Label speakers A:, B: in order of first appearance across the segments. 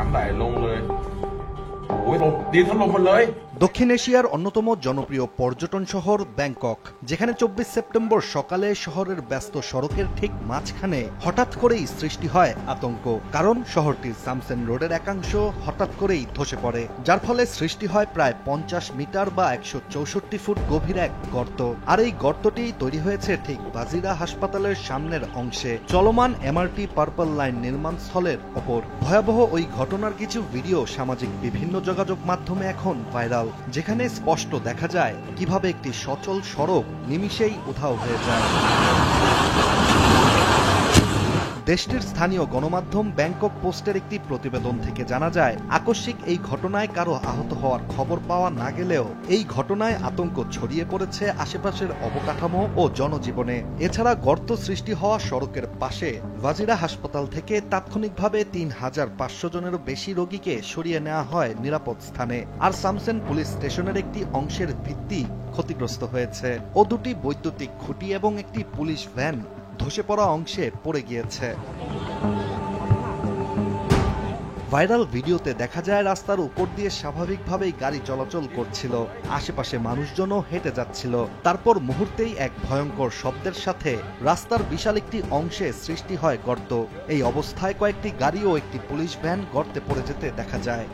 A: ำไหลลงเลยโอ้ยดินถล่มหมดเลย
B: দক্ষিণ এশিয়ার অন্যতম জনপ্রিয় পর্যটন শহর ব্যাংকক, যেখানে 24 সেপ্টেম্বর সকালে শহরের ব্যস্ত সড়কের ঠিক মাঝখানে হঠাৎ করেই সৃষ্টি হয় আতঙ্ক। কারণ শহরটির সামসেন রোডের একাংশ হঠাৎ করেই ধসে পড়ে, যার ফলে সৃষ্টি হয় প্রায় 50 মিটার বা 164 ফুট গভীর এক গর্ত। আর এই গর্তটি তৈরি হয়েছে ঠিক বাজিরা হাসপাতালের সামনের অংশে চলমান এমআরটি পার্পল লাইন নির্মাণ স্থলের ওপর। ভয়াবহ ওই ঘটনার কিছু ভিডিও সামাজিক বিভিন্ন যোগাযোগ মাধ্যমে এখন ভাইরাল, যেখানে স্পষ্ট দেখা যায় কিভাবে একটি সচল সড়ক নিমিষেই উধাও হয়ে যায়। দেশটির স্থানীয় গণমাধ্যম ব্যাংকক পোস্টের একটি প্রতিবেদন থেকে জানা যায়, আকস্মিক এই ঘটনায় কারো আহত হওয়ার খবর পাওয়া না গেলেও এই ঘটনায় আতঙ্ক ছড়িয়ে পড়েছে আশেপাশের অবকাঠামো ও জনজীবনে। এছাড়া গর্ত সৃষ্টি হওয়া সড়কের পাশে ওয়াজিরা হাসপাতাল থেকে তাৎক্ষণিকভাবে 3500 জনেরও বেশি রোগীকে সরিয়ে নেওয়া হয় নিরাপদ স্থানে। আর সামসেন পুলিশ স্টেশনের একটি অংশের ভিত্তি ক্ষতিগ্রস্ত হয়েছে ও দুটি বৈদ্যুতিক খুঁটি এবং একটি পুলিশ ভ্যান ধসে পড়া অংশে পড়ে গিয়েছে। ভাইরাল ভিডিওতে দেখা যায় রাস্তার উপর দিয়ে স্বাভাবিকভাবেই গাড়ি চলাচল করছিল, আশেপাশে মানুষজনও হেঁটে যাচ্ছিল। তারপর মুহূর্তেই এক ভয়ঙ্কর শব্দের সাথে রাস্তার বিশাল একটি অংশে সৃষ্টি হয় গর্ত। এই অবস্থায় কয়েকটি গাড়ি ও একটি পুলিশ ভ্যান গর্তে পড়ে যেতে দেখা যায়।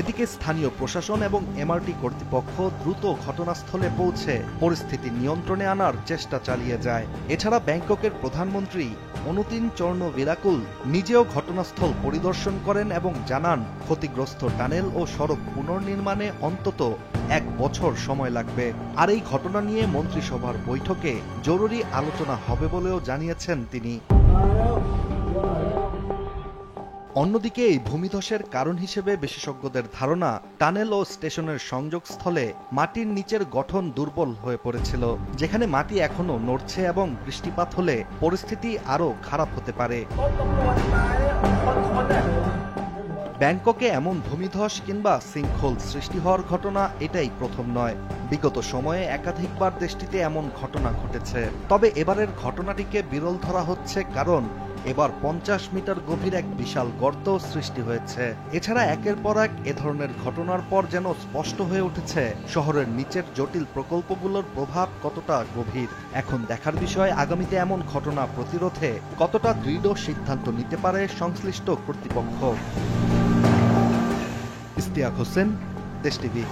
B: এদিকে স্থানীয় প্রশাসন এবং এমআরটি কর্তৃপক্ষ দ্রুত ঘটনাস্থলে পৌঁছে পরিস্থিতি নিয়ন্ত্রণে আনার চেষ্টা চালিয়ে যায়। এছাড়া ব্যাংককের প্রধানমন্ত্রী অনুতিন চর্ণবীরাকুল নিজেও ঘটনাস্থল পরিদর্শন করেন এবং জানান, ক্ষতিগ্রস্ত টানেল ও সড়ক পুনর্নির্মাণে অন্তত 1 বছর সময় লাগবে। আর এই ঘটনা নিয়ে মন্ত্রিসভার বৈঠকে জরুরি আলোচনা হবে বলেও জানিয়েছেন তিনি। অন্যদিকে এই ভূমিধসের কারণ হিসেবে বিশেষজ্ঞদের ধারণা, টানেল ও স্টেশনের সংযোগস্থলে মাটির নিচের গঠন দুর্বল হয়ে পড়েছিল, যেখানে মাটি এখনো নড়ছে এবং বৃষ্টিপাত হলে পরিস্থিতি আরও খারাপ হতে পারে। ব্যাংককে এমন ভূমিধস কিংবা সিঙ্কহোল সৃষ্টি হওয়ার ঘটনা এটাই প্রথম নয়। বিগত সময়ে একাধিকবার দেশটিতে এমন ঘটনা ঘটেছে, তবে এবারের ঘটনাটিকে বিরল ধরা হচ্ছে কারণ এবার 50 মিটার গভীর এক বিশাল গর্ত সৃষ্টি হয়েছে। এছাড়া একের পর এক এ ধরনের ঘটনার পর যেন স্পষ্ট হয়ে উঠেছে শহরের নিচের জটিল প্রকল্পগুলোর প্রভাব কতটা গভীর। এখন দেখার বিষয়, আগামীতে এমন ঘটনা প্রতিরোধে কতটা দৃঢ় সিদ্ধান্ত নিতে পারে সংশ্লিষ্ট কর্তৃপক্ষ। ইশতিয়াক হোসেন, দেশ টিভি।